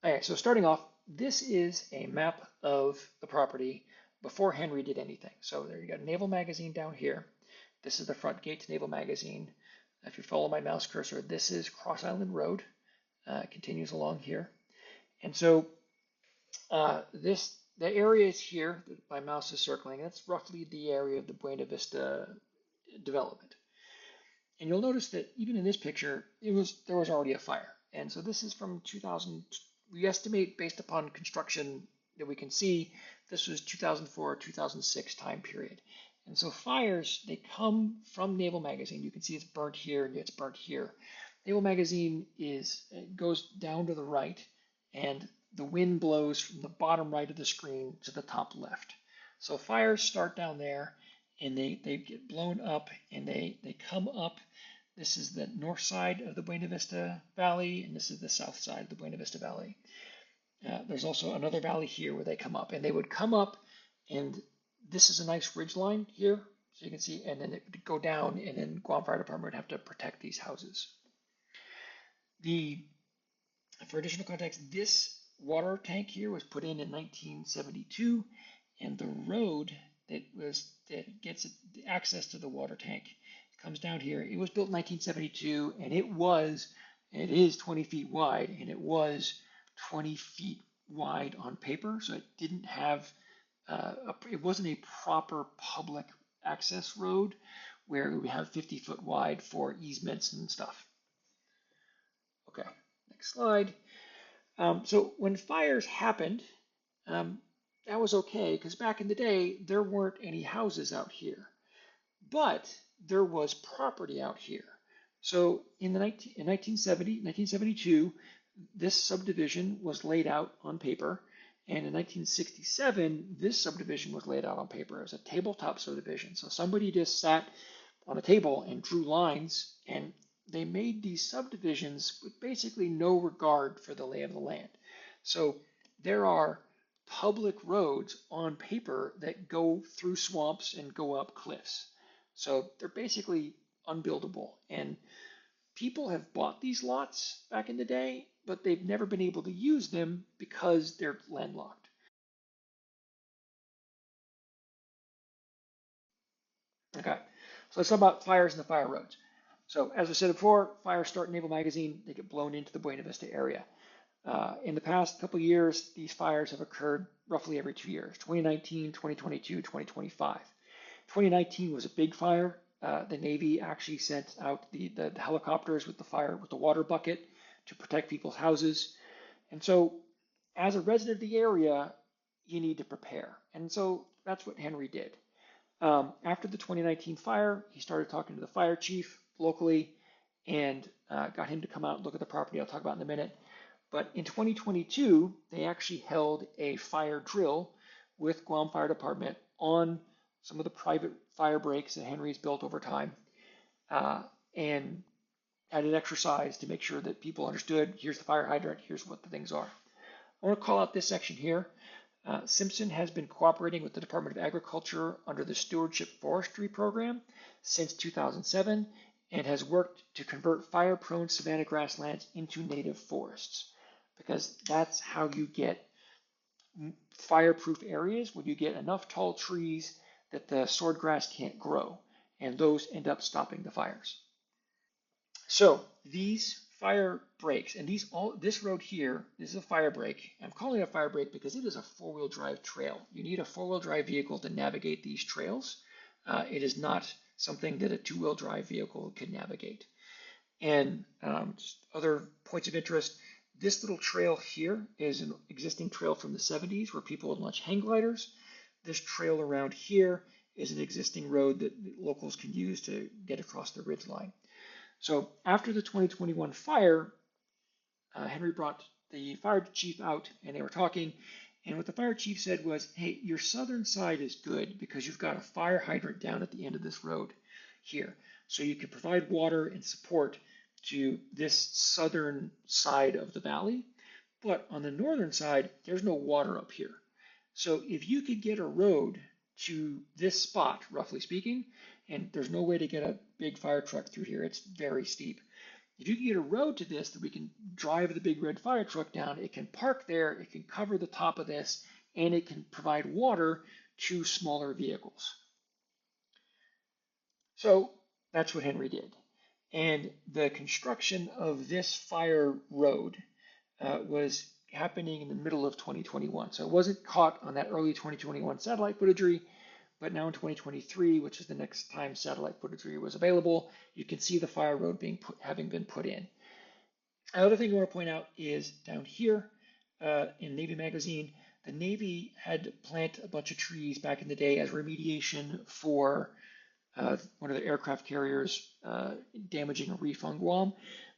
All right, so starting off, this is a map of the property before Henry did anything. So there you got Naval Magazine down here. This is the front gate to Naval Magazine. If you follow my mouse cursor, this is Cross Island Road. It continues along here. And so the area is here that my mouse is circling. That's roughly the area of the Buena Vista development. And you'll notice that even in this picture, there was already a fire. And so this is from 2000. We estimate based upon construction that we can see, this was 2004 2006 time period. And so fires, they come from Naval Magazine. You can see it's burnt here and it's burnt here. Naval Magazine goes down to the right, and the wind blows from the bottom right of the screen to the top left. So fires start down there, and they get blown up, and they come up. This is the north side of the Buena Vista Valley, and this is the south side of the Buena Vista Valley. There's also another valley here where they come up, and they would come up, and this is a nice ridge line here, so you can see, and then it would go down, and then Guam Fire Department would have to protect these houses. For additional context, this water tank here was put in 1972, and the road that gets access to the water tank comes down here. It was built in 1972, and it is 20 feet wide, and it was 20 feet wide on paper, so it didn't have it wasn't a proper public access road where we have 50-foot wide for easements and stuff. Okay, next slide. So when fires happened, that was okay because back in the day there weren't any houses out here, but there was property out here. So in 1972, this subdivision was laid out on paper, and in 1967, this subdivision was laid out on paper as a tabletop subdivision. So somebody just sat on a table and drew lines, and they made these subdivisions with basically no regard for the lay of the land. So there are public roads on paper that go through swamps and go up cliffs. So they're basically unbuildable. And people have bought these lots back in the day, but they've never been able to use them because they're landlocked. Okay, so let's talk about fires and the fire roads. So as I said before, fires start in Naval Magazine, they get blown into the Buena Vista area. In the past couple of years, these fires have occurred roughly every 2 years, 2019, 2022, 2025. 2019 was a big fire. The Navy actually sent out the helicopters with the water bucket to protect people's houses. And so as a resident of the area, you need to prepare. And so that's what Henry did. After the 2019 fire, he started talking to the fire chief locally and got him to come out and look at the property. I'll talk about in a minute. But in 2022, they actually held a fire drill with Guam Fire Department on some of the private fire breaks that Henry's built over time, and had an exercise to make sure that people understood, here's the fire hydrant, here's what the things are. I want to call out this section here. Simpson has been cooperating with the Department of Agriculture under the Stewardship Forestry Program since 2007 and has worked to convert fire-prone savanna grasslands into native forests, because that's how you get fireproof areas, when you get enough tall trees that the swordgrass can't grow, and those end up stopping the fires. So these fire breaks, and this road here, this is a fire break. I'm calling it a fire break because it is a four-wheel drive trail. You need a four-wheel drive vehicle to navigate these trails. It is not something that a two-wheel drive vehicle can navigate. And just other points of interest, this little trail here is an existing trail from the 70s where people would launch hang gliders. This trail around here is an existing road that locals can use to get across the ridge line. So after the 2021 fire, Henry brought the fire chief out and they were talking. And what the fire chief said was, hey, your southern side is good because you've got a fire hydrant down at the end of this road here. So you can provide water and support to this southern side of the valley. But on the northern side, there's no water up here. So if you could get a road to this spot, roughly speaking, and there's no way to get a big fire truck through here, it's very steep. if you can get a road to this that we can drive the big red fire truck down, it can park there, it can cover the top of this, and it can provide water to smaller vehicles. So that's what Henry did. And the construction of this fire road was happening in the middle of 2021. So it wasn't caught on that early 2021 satellite footagery, but now in 2023, which is the next time satellite footagery was available, you can see the fire road having been put in. Another thing I want to point out is down here in Navy Magazine, the Navy had to plant a bunch of trees back in the day as remediation for one of the aircraft carriers damaging a reef on Guam.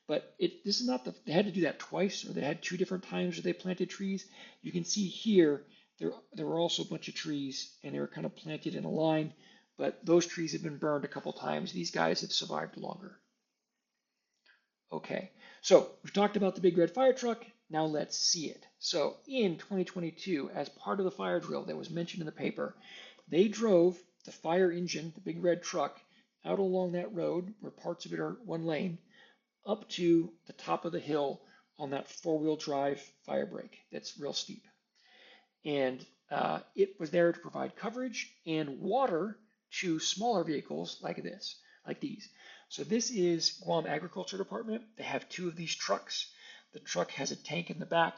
But this is not they had to do that twice, or they had two different times where they planted trees. You can see here, there were also a bunch of trees, and they were kind of planted in a line, but those trees have been burned a couple times. These guys have survived longer. Okay, so we've talked about the big red fire truck. Now let's see it. So in 2022, as part of the fire drill that was mentioned in the paper, they drove the fire engine, the big red truck, out along that road where parts of it are one lane, up to the top of the hill on that four-wheel drive fire break that's real steep. And it was there to provide coverage and water to smaller vehicles like these. So this is Guam Agriculture Department. They have two of these trucks. The truck has a tank in the back.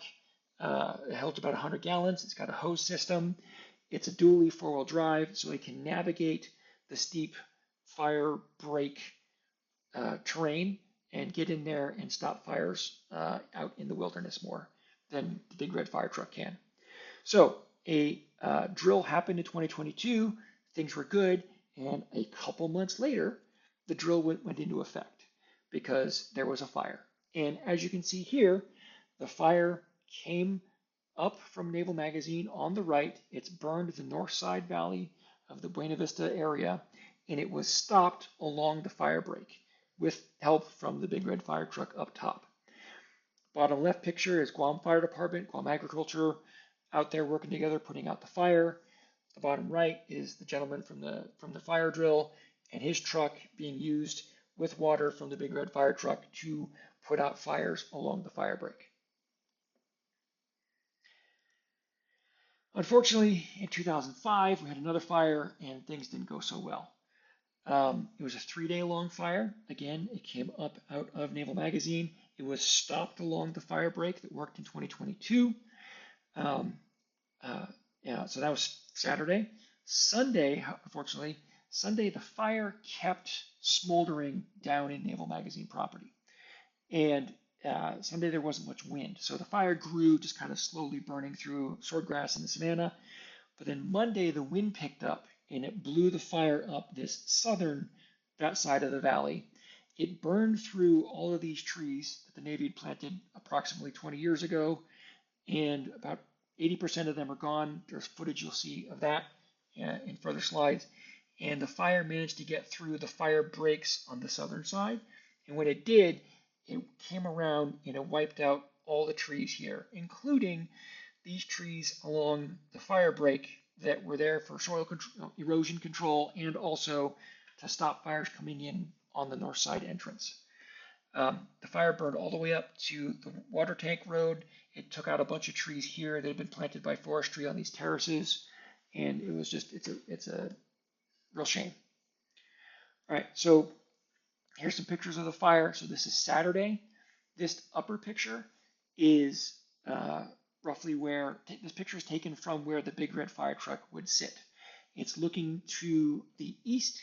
It holds about 100 gallons. It's got a hose system. It's a dually four-wheel drive, so it can navigate the steep fire break terrain and get in there and stop fires out in the wilderness more than the big red fire truck can. So a drill happened in 2022. Things were good, and a couple months later, the drill went into effect because there was a fire. And as you can see here, the fire came up from Naval Magazine on the right. It's burned the north side valley of the Buena Vista area, and it was stopped along the fire break with help from the big red fire truck up top. Bottom left picture is Guam Fire Department, Guam Agriculture, out there working together, putting out the fire. The bottom right is the gentleman from the fire drill and his truck being used with water from the big red fire truck to put out fires along the fire break. Unfortunately, in 2005, we had another fire and things didn't go so well. It was a 3-day long fire. Again, it came up out of Naval Magazine. It was stopped along the fire break that worked in 2022. So that was Saturday. Sunday, unfortunately, the fire kept smoldering down in Naval Magazine property. And Sunday there wasn't much wind, so the fire grew, just kind of slowly burning through swordgrass in the savanna. But then Monday the wind picked up and it blew the fire up that side of the valley. It burned through all of these trees that the Navy had planted approximately 20 years ago, and about 80% of them are gone. There's footage you'll see of that in further slides. And the fire managed to get through the fire breaks on the southern side. And when it did, it came around and it wiped out all the trees here, including these trees along the fire break that were there for soil control, erosion control, and also to stop fires coming in on the north side entrance. The fire burned all the way up to the water tank road. It took out a bunch of trees here that had been planted by forestry on these terraces, and it was just, it's a real shame. All right, so here's some pictures of the fire. So this is Saturday. This upper picture is roughly where, this picture is taken from where the big red fire truck would sit. It's looking to the east,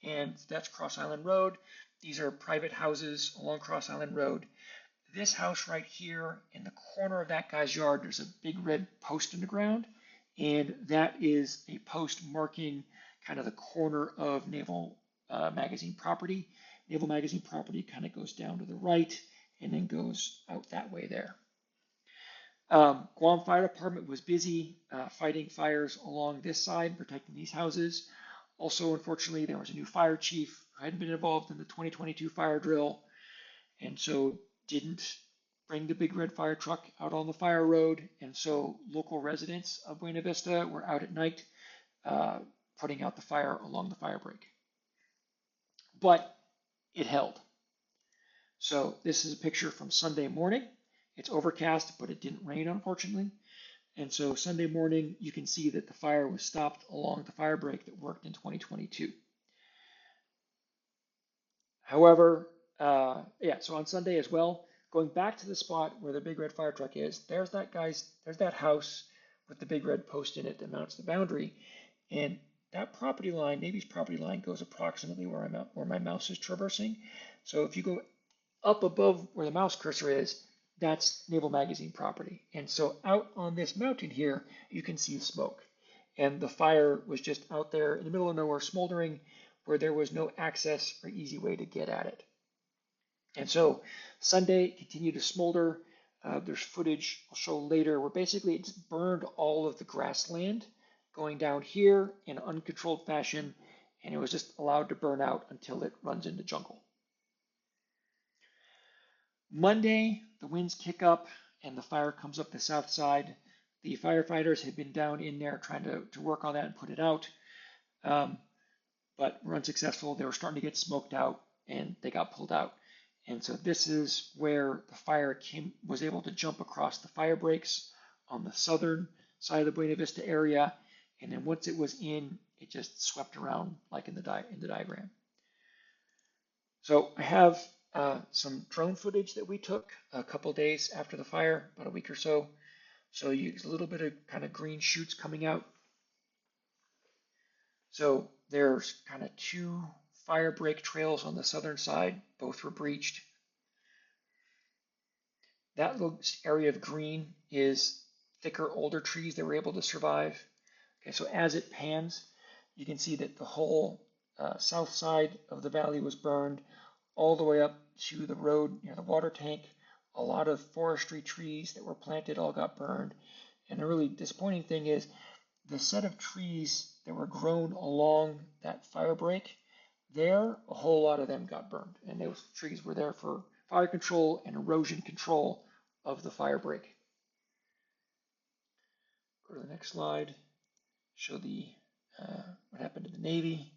and that's Cross Island Road. These are private houses along Cross Island Road. This house right here, in the corner of that guy's yard, there's a big red post in the ground, and that is a post marking kind of the corner of Naval Magazine property. Naval Magazine property kind of goes down to the right and then goes out that way there. Guam Fire Department was busy fighting fires along this side, protecting these houses. Also, unfortunately, there was a new fire chief who hadn't been involved in the 2022 fire drill, and so didn't bring the big red fire truck out on the fire road. And so local residents of Buena Vista were out at night putting out the fire along the fire break. But it held. So this is a picture from Sunday morning. It's overcast, but it didn't rain, unfortunately. And so Sunday morning, you can see that the fire was stopped along the fire break that worked in 2022. However, yeah, so on Sunday as well, going back to the spot where the big red fire truck is, there's that house with the big red post in it that mounts the boundary. And that property line, Navy's property line, goes approximately where my mouse is traversing. So if you go up above where the mouse cursor is, that's Naval Magazine property. And so out on this mountain here, you can see smoke. And the fire was just out there in the middle of nowhere smoldering where there was no access or easy way to get at it. And so Sunday continued to smolder. There's footage I'll show later where basically it just burned all of the grassland going down here in uncontrolled fashion, and it was just allowed to burn out until it runs into jungle. Monday, the winds kick up and the fire comes up the south side. The firefighters had been down in there trying to work on that and put it out, but were unsuccessful. They were starting to get smoked out and they got pulled out. And so this is where the fire was able to jump across the fire breaks on the southern side of the Buena Vista area. And then once it was in, it just swept around like in the diagram. So I have some drone footage that we took a couple days after the fire, about a week or so. So you use a little bit of kind of green shoots coming out. So there's kind of two fire break trails on the southern side. Both were breached. That little area of green is thicker, older trees that were able to survive. Okay, so as it pans, you can see that the whole south side of the valley was burned all the way up to the road near the water tank. A lot of forestry trees that were planted all got burned. And the really disappointing thing is the set of trees that were grown along that fire break, a whole lot of them got burned. And those trees were there for fire control and erosion control of the fire break. Go to the next slide. Show the what happened to the Navy.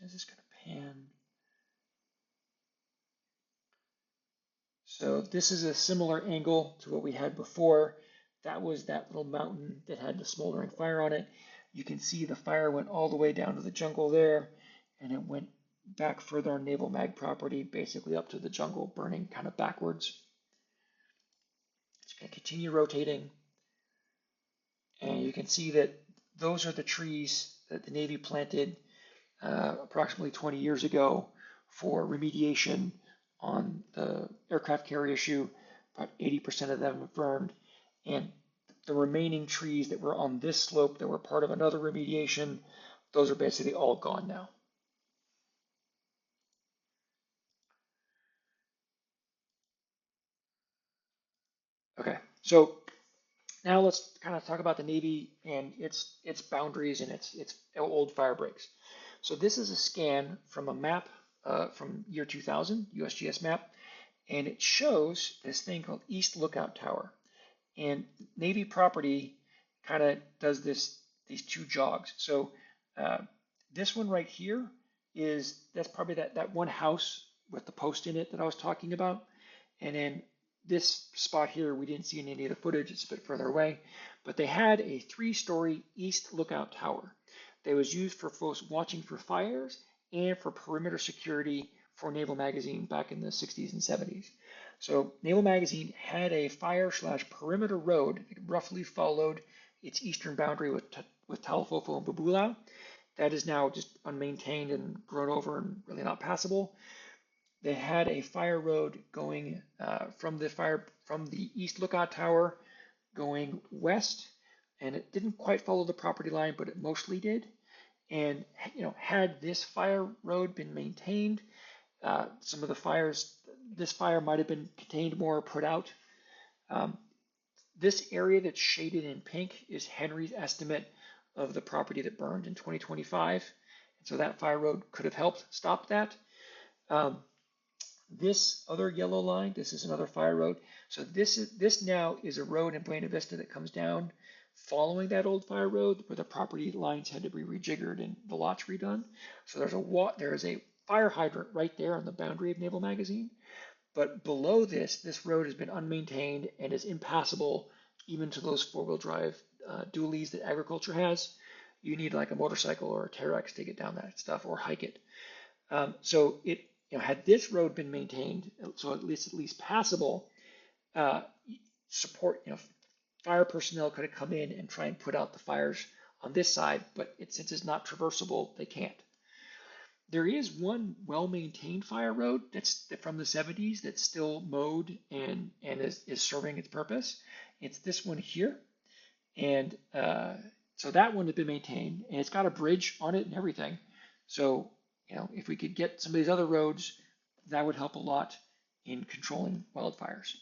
Is this going to pan? So this is a similar angle to what we had before. That was that little mountain that had the smoldering fire on it. You can see the fire went all the way down to the jungle there, and it went back further on Naval Mag property, basically up to the jungle, burning kind of backwards. It's going to continue rotating, and you can see that those are the trees that the Navy planted approximately 20 years ago for remediation on the aircraft carrier issue. About 80% of them have burned, and the remaining trees that were on this slope that were part of another remediation, those are basically all gone now. Okay, so now let's kind of talk about the Navy and its boundaries and its old fire breaks. So this is a scan from a map from year 2000, USGS map, and it shows this thing called East Lookout Tower. And Navy property kind of does these two jogs. So this one right here that's probably that one house with the post in it that I was talking about. And then this spot here, we didn't see any of the footage, it's a bit further away, but they had a 3-story East Lookout Tower that was used for folks watching for fires and for perimeter security for Naval Magazine back in the 60s and 70s. So Naval Magazine had a fire/perimeter road that roughly followed its eastern boundary with Talofofo and Babulao. That is now just unmaintained and grown over and really not passable. They had a fire road going from the East Lookout Tower going west, and it didn't quite follow the property line, but it mostly did. And had this fire road been maintained, some of the fires, this fire might have been contained more or put out. This area that's shaded in pink is Henry's estimate of the property that burned in 2025. And so that fire road could have helped stop that. This other yellow line, this is another fire road. So this now is a road in Buena Vista that comes down following that old fire road where the property lines had to be rejiggered and the lots redone. So there is a fire hydrant right there on the boundary of Naval Magazine. But below this, this road has been unmaintained and is impassable even to those four-wheel drive dualies that agriculture has. You need like a motorcycle or a Terex to get down that stuff or hike it. So it, had this road been maintained, so at least passable, uh, support, fire personnel could have come in and try and put out the fires on this side, but since it's not traversable, they can't. There is one well-maintained fire road that's from the 70s that's still mowed and is serving its purpose. It's this one here, and so that one has been maintained, and it's got a bridge on it and everything. So if we could get some of these other roads, that would help a lot in controlling wildfires.